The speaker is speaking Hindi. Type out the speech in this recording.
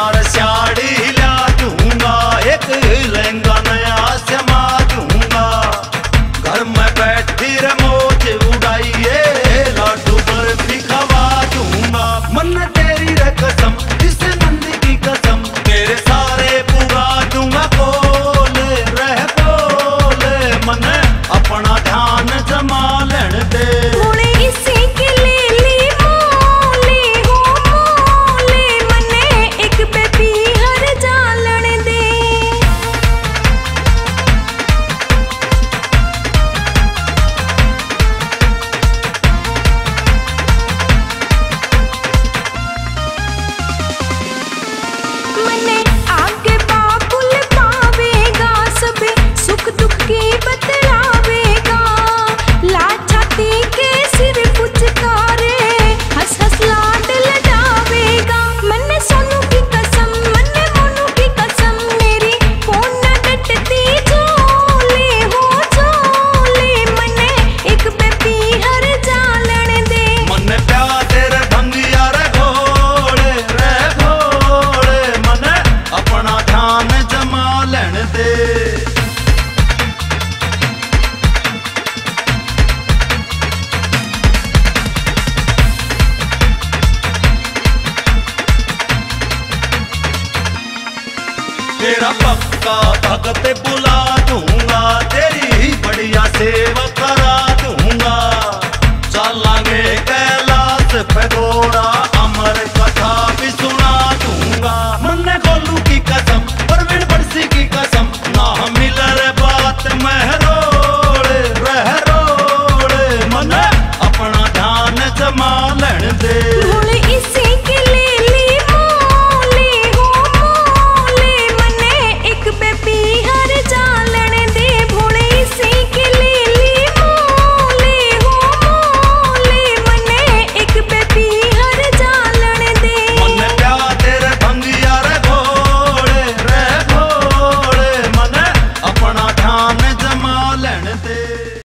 यार साड़ी ला दूंगा, एक लहंगा नया समा दूंगा। घर में बैठी रे मौज उड़ाइए, लाडू बर्फी खवा दूंगा। मन तेरी रे कसम, इस नंद की कसम, तेरे सारे पूरा दूंगा। बोले रह बोले मन अपना ध्यान जमा लेन दे। तेरा पक्का भगत बुला दूंगा, तेरी बढ़िया सेवा